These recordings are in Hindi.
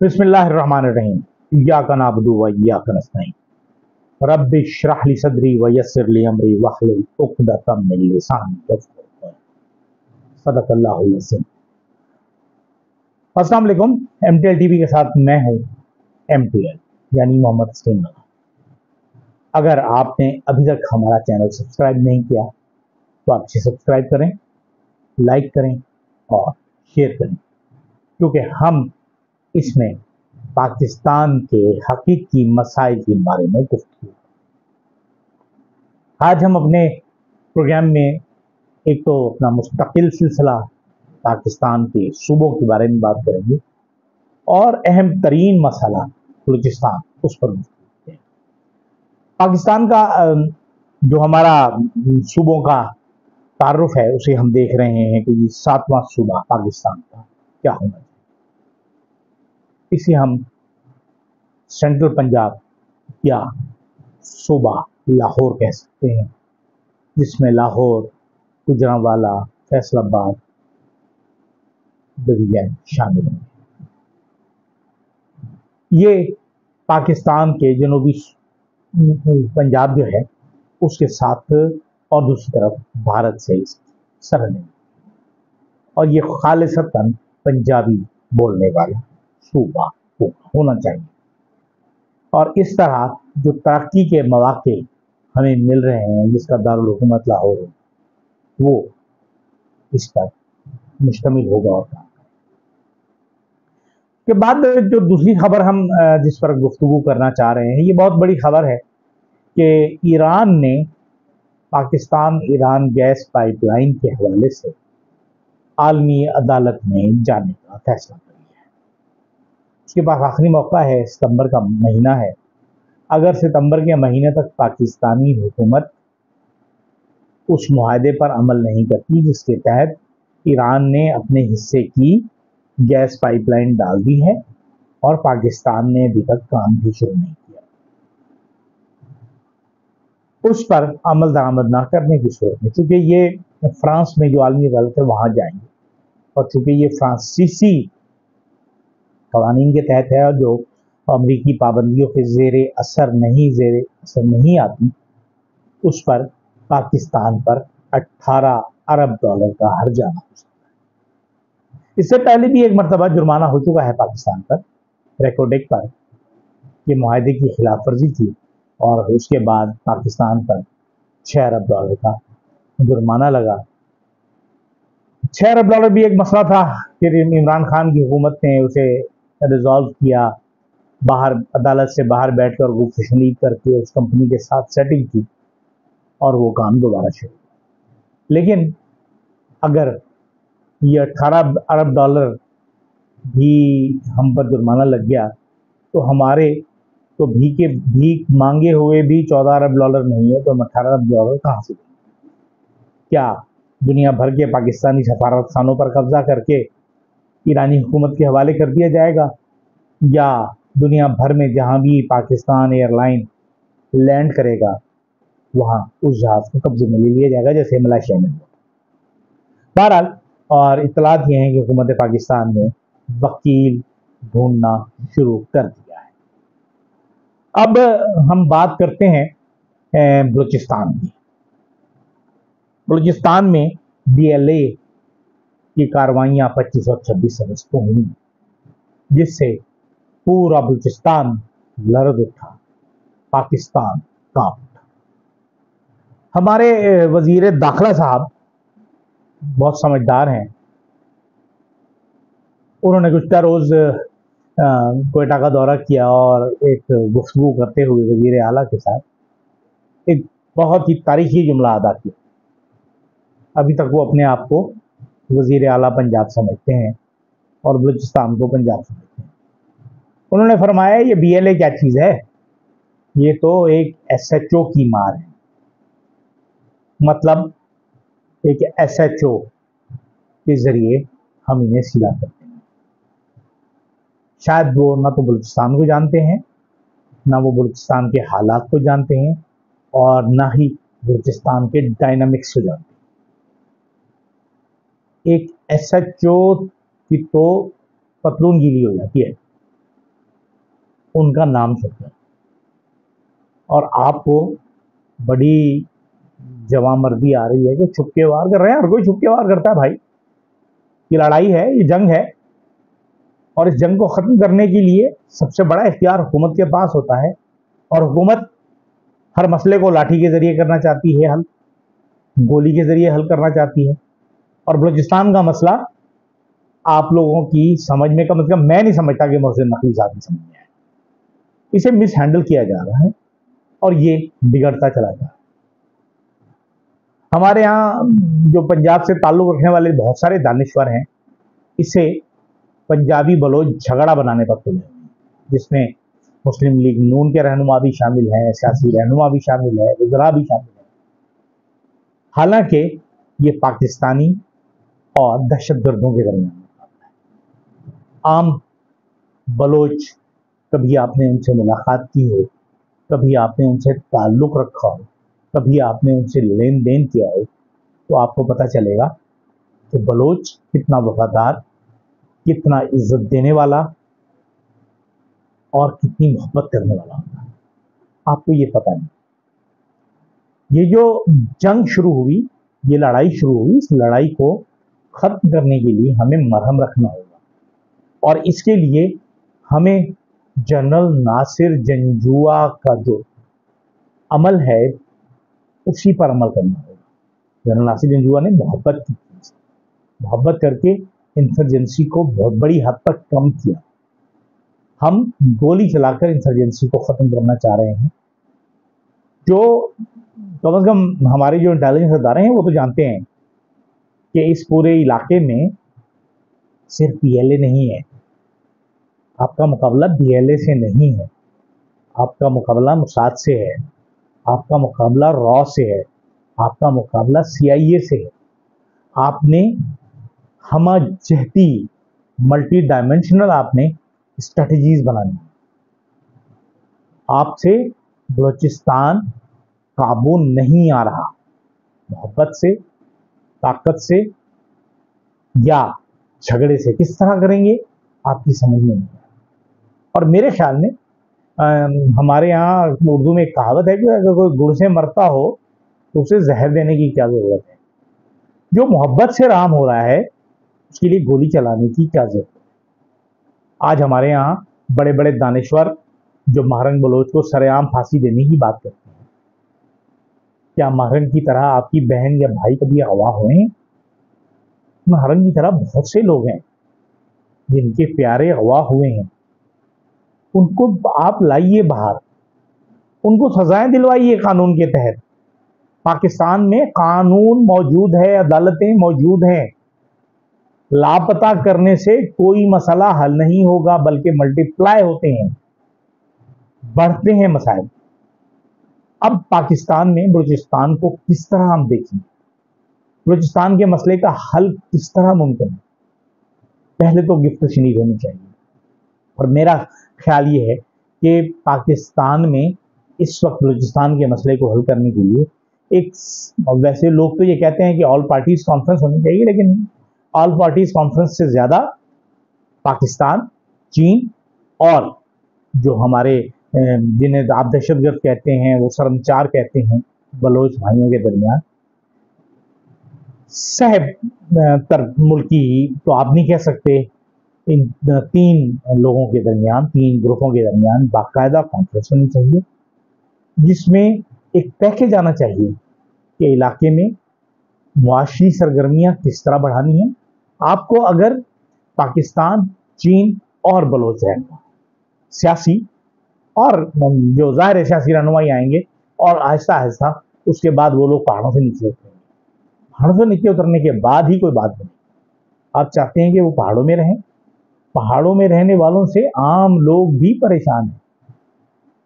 बिस्मिल्लाहिर्रहमानिर्रहीम। इय्याका नअबुदु व इय्याका नस्तईन। रब्बि इश्रह ली सदरी व यस्सिर ली अमरी वहलुल उक़दतम मिन लिसानी यफ़क़हू क़ौली। सदक़ल्लाहुल अज़ीम। अस्सलाम वालेकुम। एमटीएल टीवी के साथ मैं हूँ एमटीएल यानी मोहम्मद तस्लीम। अगर आपने अभी तक हमारा चैनल सब्सक्राइब नहीं किया तो आप इसे सब्सक्राइब करें, लाइक करें और शेयर करें, क्योंकि हम इसमें पाकिस्तान के हकीकी मसाइल के बारे में गुफ्तगू। आज हम अपने प्रोग्राम में एक तो अपना मुस्तकिल सिलसिला पाकिस्तान के सूबों के बारे में बात करेंगे और अहम तरीन मसला बलूचिस्तान, उस पर गुफ्तगू करेंगे। पाकिस्तान का जो हमारा सूबों का तारुफ है उसे हम देख रहे हैं कि 7वां सूबा पाकिस्तान का क्या होना चाहिए। इसे हम सेंट्रल पंजाब या सूबा लाहौर कह सकते हैं, जिसमें लाहौर, गुजरांवाला, फैसलाबाद डिवीजन शामिल हैं। ये पाकिस्तान के जनूबी पंजाब जो है उसके साथ और दूसरी तरफ भारत से सरहद है और ये खालिसतन पंजाबी बोलने वाला सूबा होना चाहिए। और इस तरह जो तरक्की के मौके हमें मिल रहे हैं, जिसका दारुल हुकूमत लाहौर है, वो इस पर मुश्तमिल होगा। और के बाद जो दूसरी खबर हम जिस पर गुफ्तगू करना चाह रहे हैं, ये बहुत बड़ी खबर है कि ईरान ने पाकिस्तान ईरान गैस पाइपलाइन के हवाले से आलमी अदालत में जाने का फैसला कर लिया है। उसके पास आखिरी मौका है, सितंबर का महीना है। अगर सितंबर के महीने तक पाकिस्तानी हुकूमत उस मुआहदे पर अमल नहीं करती जिसके तहत ईरान ने अपने हिस्से की गैस पाइपलाइन डाल दी है और पाकिस्तान ने अभी तक काम भी शुरू नहीं किया, उस पर अमल दरामद ना करने की सूरत में, चूंकि ये फ्रांस में जो आलमी अदालत है वहां जाएंगे और चूंकि ये फ्रांसीसी कवानीन के तहत है और जो अमरीकी पाबंदियों के जेर असर नहीं आती, उस पर पाकिस्तान पर 18 अरब डॉलर का हर्जाना हो सकता है। इससे पहले भी एक मरतबा जुर्माना हो चुका है पाकिस्तान पर, रेकोडेक पर, ये मुआहदे की खिलाफ वर्जी की और उसके बाद पाकिस्तान पर 6 अरब डॉलर का जुर्माना लगा। 6 अरब डॉलर भी एक मसला था, फिर इमरान खान की हुकूमत ने उसे रिजॉल्व किया, बाहर अदालत से बाहर बैठकर गुफ्तगू करके उस कंपनी के साथ सेटिंग की और वो काम दोबारा शुरू। लेकिन अगर ये 18 अरब डॉलर भी हम पर जुर्माना लग गया तो हमारे तो भीख मांगे हुए भी 14 अरब डॉलर नहीं है, तो हम 18 अरब डॉलर कहाँ से देंगे? क्या दुनिया भर के पाकिस्तानी सफारत खानों पर कब्जा करके ईरानी हुकूमत के हवाले कर दिया जाएगा, या दुनिया भर में जहां भी पाकिस्तान एयरलाइन लैंड करेगा वहां उस जहाज को कब्जे में ले लिया जाएगा, जैसे मलेशिया में हुआ? बहरहाल, और इत्तलात ये हैं कि हुकूमत पाकिस्तान ने वकील ढूंढना शुरू कर दिया है। अब हम बात करते हैं बलूचिस्तान की। बलूचिस्तान में BLA की कार्रवाइयाँ 25 और 26 अगस्त को हुई, जिससे पूरा बलूचिस्तान लरज़ उठा, पाकिस्तान कांप उठा। हमारे वजीर दाखिला साहब बहुत समझदार हैं। उन्होंने गुज़िश्ता रोज़ कोयटा का दौरा किया और एक गुफ्तगू करते हुए वजीर आला के साथ एक बहुत ही तारीखी जुमला अदा किया। अभी तक वो अपने आप को वजीर आला पंजाब समझते हैं और बलूचिस्तान को पंजाब समझते हैं। उन्होंने फरमाया, ये BLA क्या चीज़ है, ये तो एक SHO की मार है। मतलब एक SHO के जरिए हम इन्हें सिला करते हैं। शायद वो ना तो बलूचिस्तान को जानते हैं, ना वो बलूचिस्तान के हालात को जानते हैं और ना ही बलूचिस्तान के डायनामिक्स को जानते हैं। एक SHO की तो पतलून गीली हो जाती है, उनका नाम सुनकर और आपको बड़ी जवामर्दी आ रही है कि छुपके वार कर रहे हैं। हर कोई छुपके वार करता है भाई। ये लड़ाई है, ये जंग है, और इस जंग को खत्म करने के लिए सबसे बड़ा इख्तियार हुकूमत के पास होता है, और हुकूमत हर मसले को लाठी के जरिए करना चाहती है हल, गोली के जरिए हल करना चाहती है। और बलूचिस्तान का मसला आप लोगों की समझ में, कम से कम मैं नहीं समझता कि मोहसिन नकवी साहब की समझ में आए। इसे मिस हैंडल किया जा रहा है और ये बिगड़ता चला जा रहा है। हमारे यहाँ जो पंजाब से ताल्लुक रखने वाले बहुत सारे दानिश्वर हैं, इसे पंजाबी बलोच झगड़ा बनाने पर तुले, जिसमें मुस्लिम लीग नून के रहनुमा भी शामिल हैं, सियासी रहनुमा भी शामिल है, वज़रा भी शामिल है। हालांकि ये पाकिस्तानी और दहशतगर्दों के दरमियान आम बलोच, कभी आपने उनसे मुलाकात की हो, कभी आपने उनसे ताल्लुक़ रखा हो, कभी आपने उनसे लेन देन किया हो, तो आपको पता चलेगा कि बलोच कितना वफादार, कितना इज्जत देने वाला और कितनी मोहब्बत करने वाला होता है। आपको ये पता नहीं। ये जो जंग शुरू हुई, ये लड़ाई शुरू हुई, इस लड़ाई को खत्म करने के लिए हमें मरहम रखना होगा, और इसके लिए हमें जनरल नासिर जंजुआ का जो अमल है उसी पर अमल करना होगा। जनरल नासिर जंजुआ ने मोहब्बत की, मोहब्बत करके इंसर्जेंसी को बहुत बड़ी हद तक कम किया। हम गोली चलाकर इंसर्जेंसी को खत्म करना चाह रहे हैं। जो कम से कम हमारे जो इंटेलिजेंस अदारे हैं वो तो जानते हैं कि इस पूरे इलाके में सिर्फ पीएलए नहीं है। आपका मुकाबला पीएलए से नहीं है, आपका मुकाबला मोसाद से है, आपका मुकाबला रॉ से है, आपका मुकाबला सीआईए से है। आपने हमजहती मल्टी डायमेंशनल आपने स्ट्रेटजीज बनानी। आपसे बलूचिस्तान काबू नहीं आ रहा। मोहब्बत से, ताकत से या झगड़े से किस तरह करेंगे आपकी समझ में नहीं है। और मेरे ख्याल में हमारे यहाँ उर्दू में एक कहावत है कि अगर कोई गुड़ से मरता हो तो उसे जहर देने की क्या ज़रूरत है। जो मोहब्बत से राम हो रहा है उसके लिए गोली चलाने की क्या ज़रूरत है। आज हमारे यहाँ बड़े बड़े दानिश्वर जो महारंग बलोच को सरेआम फांसी देने की बात करते हैं, क्या महारंग की तरह आपकी बहन या भाई कभी अगवा हुए हैं? महारंग की तरह बहुत से लोग हैं जिनके प्यारे अगवा हुए हैं, उनको आप लाइए बाहर, उनको सजाएं दिलवाइए कानून के तहत। पाकिस्तान में कानून मौजूद है, अदालतें मौजूद हैं। लापता करने से कोई मसला हल नहीं होगा, बल्कि मल्टीप्लाई होते हैं, बढ़ते हैं मसाइल। अब पाकिस्तान में बलूचिस्तान को किस तरह हम देखें, बलूचिस्तान के मसले का हल किस तरह मुमकिन है? पहले तो गिफ्ट तशनीद होनी चाहिए। और मेरा ख्याल ये है कि पाकिस्तान में इस वक्त बलूचिस्तान के मसले को हल करने के लिए एक, वैसे लोग तो ये कहते हैं कि ऑल पार्टीज कॉन्फ्रेंस होनी चाहिए, लेकिन ऑल पार्टीज कॉन्फ्रेंस से ज़्यादा पाकिस्तान, चीन और जो हमारे जिन्हें आप दहशतगर्द कहते हैं, वो शर्मचार कहते हैं, बलोच भाइयों के दरमियान सह मुल्की तो आप नहीं कह सकते, इन तीन लोगों के दरमियान, तीन ग्रुपों के दरमियान बाकायदा कॉन्फ्रेंस होनी चाहिए, जिसमें एक तय किया जाना चाहिए कि इलाके में मुआशी सरगर्मियाँ किस तरह बढ़ानी है। आपको अगर पाकिस्तान, चीन और बलोच रहना सियासी और जो ज़ाहिर सियासी रहनुमाई आएंगे, और आहिस्ता आहिस्ता उसके बाद वो लोग पहाड़ों से नीचे उतरेंगे। पहाड़ों से नीचे उतरने के बाद ही कोई बात बने। आप चाहते हैं कि वो पहाड़ों में रहें, पहाड़ों में रहने वालों से आम लोग भी परेशान हैं।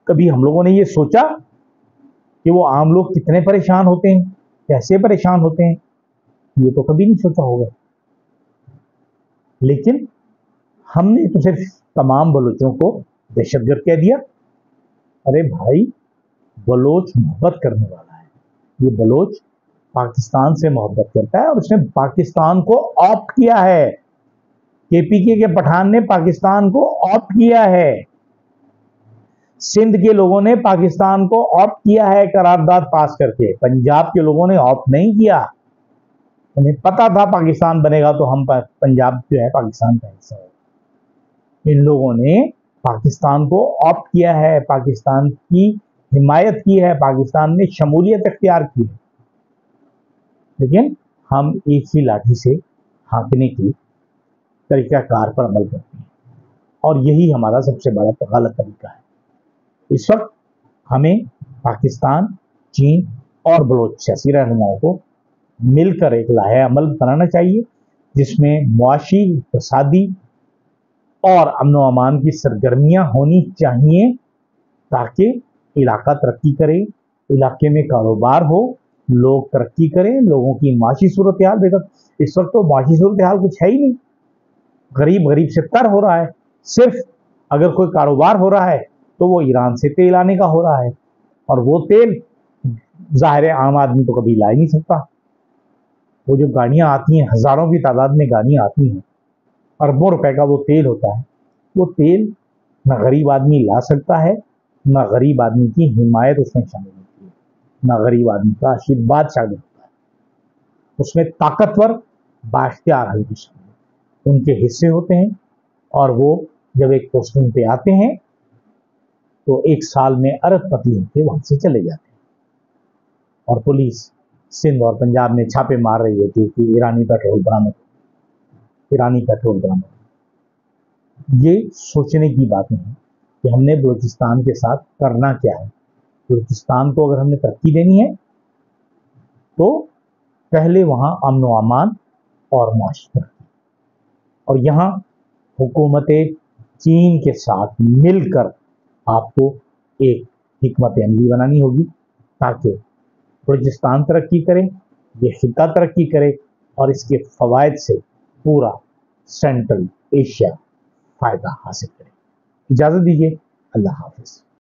कभी हम लोगों ने ये सोचा कि वो आम लोग कितने परेशान होते हैं, कैसे परेशान होते हैं? ये तो कभी नहीं सोचा होगा। लेकिन हमने तो सिर्फ तमाम बलोचों को दहशतगर्द कह दिया। अरे भाई, बलोच मोहब्बत करने वाला है। ये बलोच पाकिस्तान से मोहब्बत करता है और उसने पाकिस्तान को ऑप्ट किया है। केपीके के पठान ने पाकिस्तान को ऑप्ट किया है। सिंध के लोगों ने पाकिस्तान को ऑप्ट किया है करारदाद पास करके, पंजाब के लोगों ने ऑप्ट नहीं किया। उन्हें पता था पाकिस्तान बनेगा तो हम पंजाब जो है पाकिस्तान का हिस्सा है। इन लोगों ने पाकिस्तान को ऑप्ट किया है, पाकिस्तान की हिमायत की है, पाकिस्तान में शमूलियत इख्तियार की है, लेकिन हम एक ही लाठी से हाँकने की तरीकाकार पर अमल करते हैं और यही हमारा सबसे बड़ा गलत तरीका है। इस वक्त हमें पाकिस्तान, चीन और बलोच सियासी रहनुमाओं को मिलकर एक लाहे अमल बनाना चाहिए जिसमें मुआशी, इक़्तिसादी और अमन व अमान की सरगर्मियां होनी चाहिए ताकि इलाका तरक्की करे, इलाके में कारोबार हो, लोग तरक्की करें, लोगों की माशी सूरत हाल बेहतर। इस वक्त तो माशी सूरत हाल कुछ है ही नहीं, गरीब गरीब से तर हो रहा है। सिर्फ अगर कोई कारोबार हो रहा है तो वो ईरान से तेल आने का हो रहा है और वो तेल जाहिर है आम आदमी तो कभी ला ही नहीं सकता। वो जो गाड़ियां आती हैं, हजारों की तादाद में गाड़ियां आती हैं, अरबों रुपए का वो तेल होता है, वो तेल ना गरीब आदमी ला सकता है, ना गरीब आदमी की हिमायत उसमें शामिल होती है, ना गरीब आदमी का आशीर्वाद शामिल होता है। उसमें ताकतवर बाख्तियार हल्की शामिल उनके हिस्से होते हैं और वो जब एक पोस्टिंग पे आते हैं तो एक साल में अरबपति होकर वहां से चले जाते हैं और पुलिस सिंध और पंजाब में छापे मार रही होती है कि ईरानी पेट्रोल बरामद, ईरानी पेट्रोल बरामद। ये सोचने की बातें हैं कि हमने बलूचिस्तान के साथ करना क्या है। बलूचिस्तान को अगर हमने तरक्की देनी है तो पहले वहां अमन व अमान और मुआशी तरक्की, और यहाँ हुकूमतें चीन के साथ मिलकर आपको एक हिकमत अमली बनानी होगी ताकि बलूचिस्तान तरक्की करे, ये खित्ता तरक्की करे और इसके फवायद से पूरा सेंट्रल एशिया फायदा हासिल करे। इजाज़त दीजिए, अल्लाह हाफिज़।